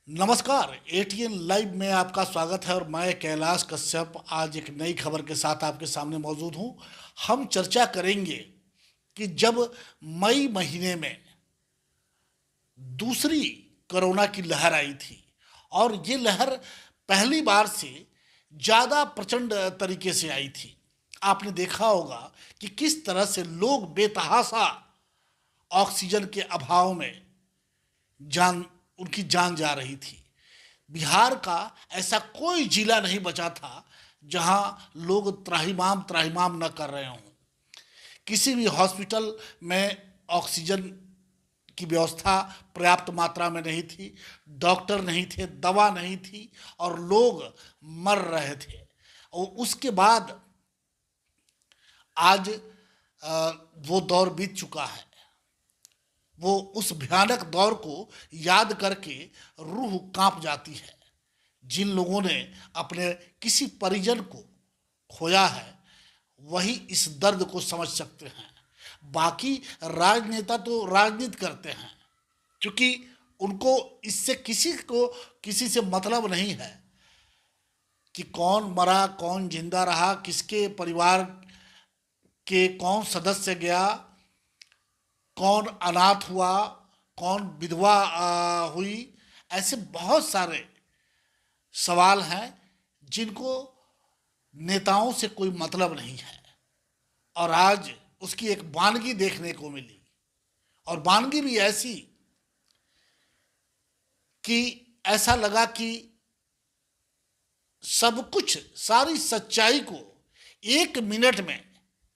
नमस्कार। ATN live में आपका स्वागत है और मैं कैलाश कश्यप आज एक नई खबर के साथ आपके सामने मौजूद हूं। हम चर्चा करेंगे कि जब मई महीने में दूसरी कोरोना की लहर आई थी और ये लहर पहली बार से ज़्यादा प्रचंड तरीके से आई थी। आपने देखा होगा कि किस तरह से लोग बेतहाशा ऑक्सीजन के अभाव में उनकी जान जा रही थी। बिहार का ऐसा कोई जिला नहीं बचा था जहां लोग त्राहिमाम त्राहिमाम न कर रहे हों। किसी भी हॉस्पिटल में ऑक्सीजन की व्यवस्था पर्याप्त मात्रा में नहीं थी, डॉक्टर नहीं थे, दवा नहीं थी और लोग मर रहे थे। और उसके बाद आज वो दौर बीत चुका है। वो उस भयानक दौर को याद करके रूह कांप जाती है। जिन लोगों ने अपने किसी परिजन को खोया है वही इस दर्द को समझ सकते हैं। बाकी राजनेता तो राजनीति करते हैं, क्योंकि उनको इससे किसी से मतलब नहीं है कि कौन मरा, कौन जिंदा रहा, किसके परिवार के कौन सदस्य गया, कौन अनाथ हुआ, कौन विधवा हुई। ऐसे बहुत सारे सवाल हैं जिनको नेताओं से कोई मतलब नहीं है। और आज उसकी एक वानगी देखने को मिली, और वानगी भी ऐसी कि ऐसा लगा कि सब कुछ, सारी सच्चाई को एक मिनट में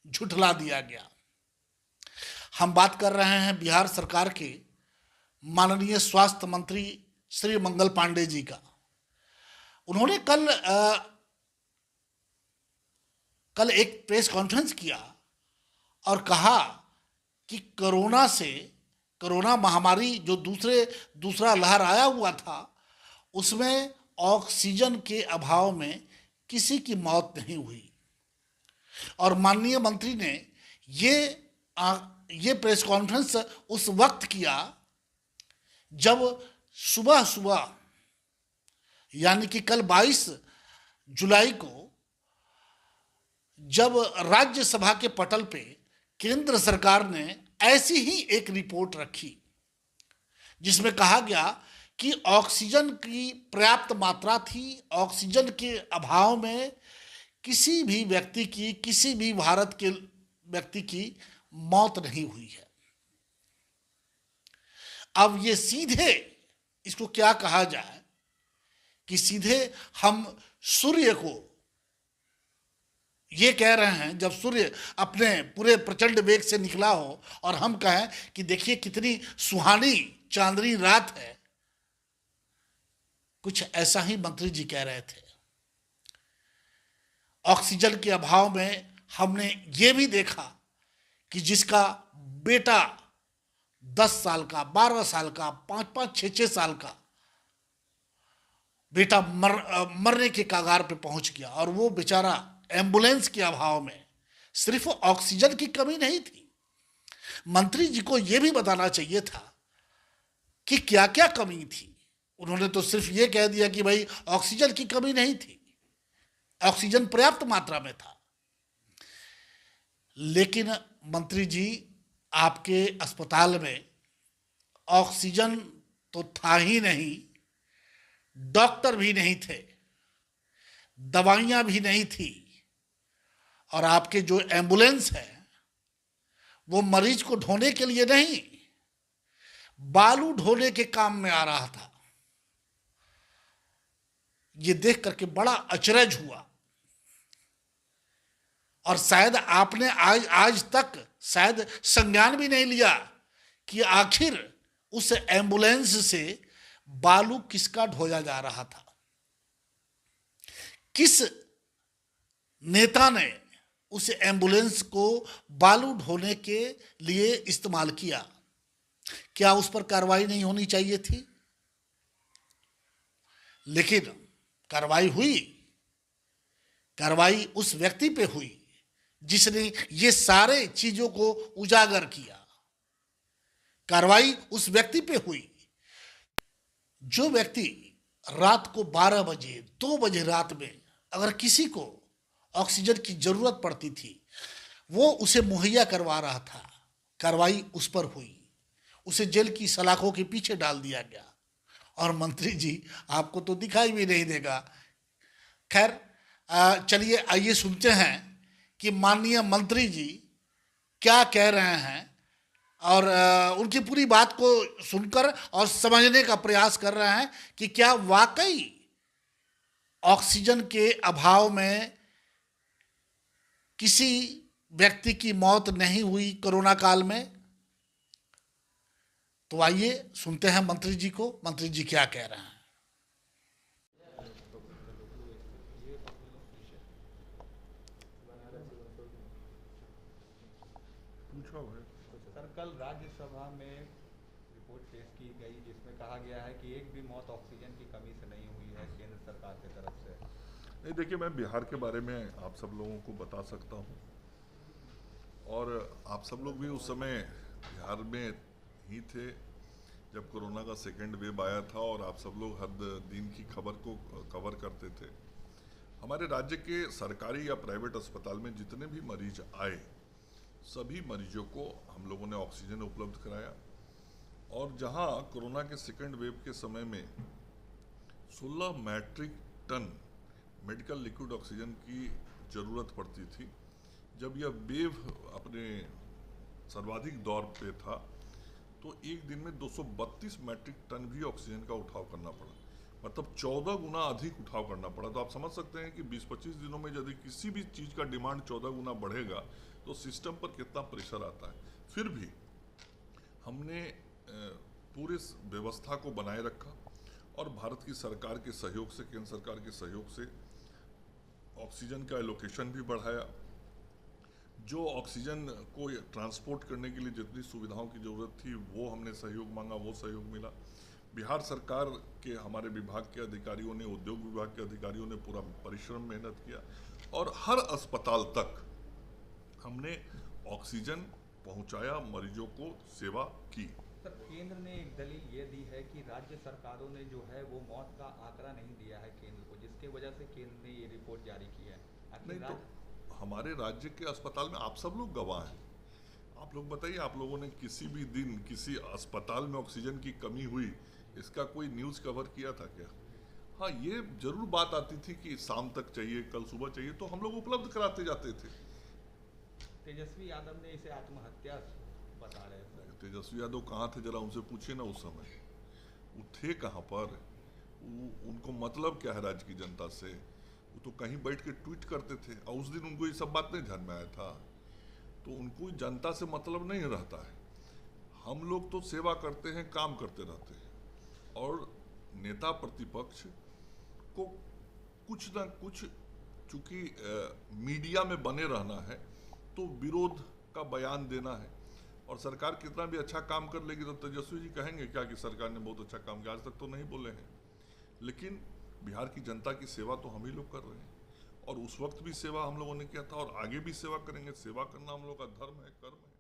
झुठला दिया गया। हम बात कर रहे हैं बिहार सरकार के माननीय स्वास्थ्य मंत्री श्री मंगल पांडे जी का। उन्होंने कल एक प्रेस कॉन्फ्रेंस किया और कहा कि कोरोना महामारी जो दूसरा लहर आया हुआ था उसमें ऑक्सीजन के अभाव में किसी की मौत नहीं हुई। और माननीय मंत्री ने ये प्रेस कॉन्फ्रेंस उस वक्त किया जब सुबह सुबह यानी कि कल 22 जुलाई को जब राज्यसभा के पटल पे केंद्र सरकार ने ऐसी ही एक रिपोर्ट रखी जिसमें कहा गया कि ऑक्सीजन की पर्याप्त मात्रा थी। ऑक्सीजन के अभाव में किसी भी भारत के व्यक्ति की मौत नहीं हुई है। अब ये सीधे इसको क्या कहा जाए कि सीधे हम सूर्य को ये कह रहे हैं, जब सूर्य अपने पूरे प्रचंड वेग से निकला हो और हम कहें कि देखिए कितनी सुहानी चांदनी रात है। कुछ ऐसा ही मंत्री जी कह रहे थे। ऑक्सीजन के अभाव में हमने ये भी देखा कि जिसका बेटा 10 साल का, 12 साल का, 5-5, 6-6 साल का बेटा मरने के कगार पे पहुंच गया और वो बेचारा एम्बुलेंस के अभाव में। सिर्फ ऑक्सीजन की कमी नहीं थी, मंत्री जी को यह भी बताना चाहिए था कि क्या क्या कमी थी। उन्होंने तो सिर्फ ये कह दिया कि भाई ऑक्सीजन की कमी नहीं थी, ऑक्सीजन पर्याप्त मात्रा में था। लेकिन मंत्री जी, आपके अस्पताल में ऑक्सीजन तो था ही नहीं, डॉक्टर भी नहीं थे, दवाइयां भी नहीं थी, और आपके जो एम्बुलेंस है वो मरीज को ढोने के लिए नहीं, बालू ढोने के काम में आ रहा था। ये देख करके बड़ा अचरज हुआ। और शायद आपने आज तक शायद संज्ञान भी नहीं लिया कि आखिर उस एम्बुलेंस से बालू किसका ढोया जा रहा था, किस नेता ने उस एम्बुलेंस को बालू ढोने के लिए इस्तेमाल किया। क्या उस पर कार्रवाई नहीं होनी चाहिए थी? लेकिन कार्रवाई हुई। कार्रवाई उस व्यक्ति पे हुई जिसने ये सारे चीजों को उजागर किया। कार्रवाई उस व्यक्ति पे हुई जो व्यक्ति रात को 12 बजे 2 बजे रात में अगर किसी को ऑक्सीजन की जरूरत पड़ती थी, वो उसे मुहैया करवा रहा था। कार्रवाई उस पर हुई, उसे जेल की सलाखों के पीछे डाल दिया गया। और मंत्री जी आपको तो दिखाई भी नहीं देगा। खैर, चलिए आइए सुनते हैं कि माननीय मंत्री जी क्या कह रहे हैं और उनकी पूरी बात को सुनकर और समझने का प्रयास कर रहे हैं कि क्या वाकई ऑक्सीजन के अभाव में किसी व्यक्ति की मौत नहीं हुई कोरोना काल में। तो आइए सुनते हैं मंत्री जी को, मंत्री जी क्या कह रहे हैं। सर, कल राज्यसभा में रिपोर्ट पेश की गई जिसमें कहा गया है कि एक भी मौत ऑक्सीजन की कमी से नहीं हुई है केंद्र सरकार की तरफ से। नहीं, देखिए, मैं बिहार के बारे में आप सब लोगों को बता सकता हूँ और आप सब लोग भी उस समय बिहार में ही थे जब कोरोना का सेकेंड वेव आया था और आप सब लोग हर दिन की खबर को कवर करते थे। हमारे राज्य के सरकारी या प्राइवेट अस्पताल में जितने भी मरीज आए, सभी मरीजों को हम लोगों ने ऑक्सीजन उपलब्ध कराया। और जहां कोरोना के सेकेंड वेव के समय में 16 metric ton medical liquid oxygen की ज़रूरत पड़ती थी, जब यह वेव अपने सर्वाधिक दौर पे था तो एक दिन में 232 मैट्रिक टन भी ऑक्सीजन का उठाव करना पड़ा, मतलब 14 गुना अधिक उठाव करना पड़ा। तो आप समझ सकते हैं कि 20-25 दिनों में यदि किसी भी चीज़ का डिमांड 14 गुना बढ़ेगा तो सिस्टम पर कितना प्रेशर आता है। फिर भी हमने पूरे व्यवस्था को बनाए रखा और भारत की सरकार के सहयोग से, केंद्र सरकार के सहयोग से ऑक्सीजन का एलोकेशन भी बढ़ाया। जो ऑक्सीजन को ट्रांसपोर्ट करने के लिए जितनी सुविधाओं की ज़रूरत थी वो हमने सहयोग मांगा, वो सहयोग मिला। बिहार सरकार के हमारे विभाग के अधिकारियों ने, उद्योग विभाग के अधिकारियों ने पूरा परिश्रम मेहनत किया और हर अस्पताल तक हमने ऑक्सीजन पहुंचाया, मरीजों को सेवा की। सर, केंद्र ने एक दलील ये दी है कि राज्य सरकारों ने जो है वो मौत का आंकड़ा नहीं दिया है केंद्र को, जिसके वजह से केंद्र ने ये रिपोर्ट जारी की है। नहीं तो हमारे राज्य के अस्पताल में आप सब लोग गवाह हैं। आप लोग बताइए, आप लोगों ने किसी भी दिन किसी अस्पताल में ऑक्सीजन की कमी हुई, इसका कोई न्यूज़ कवर किया था क्या? हाँ, ये जरूर बात आती थी कि शाम तक चाहिए, कल सुबह चाहिए, तो हम लोग उपलब्ध कराते जाते थे। तेजस्वी यादव ने इसे आत्महत्या बता रहे हैं। तेजस्वी यादव कहाँ थे, जरा उनसे पूछिए ना। उस समय वो थे कहाँ पर? उनको मतलब क्या है राज्य की जनता से? वो तो कहीं बैठ के ट्वीट करते थे और उस दिन उनको ये सब बात नहीं ध्यान में आया था। तो उनको जनता से मतलब नहीं रहता है। हम लोग तो सेवा करते हैं, काम करते रहते हैं और नेता प्रतिपक्ष को कुछ ना कुछ, चूंकि मीडिया में बने रहना है तो विरोध का बयान देना है। और सरकार कितना भी अच्छा काम कर लेगी तो तेजस्वी जी कहेंगे क्या कि सरकार ने बहुत अच्छा काम किया? आज तक तो नहीं बोले हैं। लेकिन बिहार की जनता की सेवा तो हम ही लोग कर रहे हैं और उस वक्त भी सेवा हम लोगों ने किया था और आगे भी सेवा करेंगे। सेवा करना हम लोग का धर्म है, कर्म है।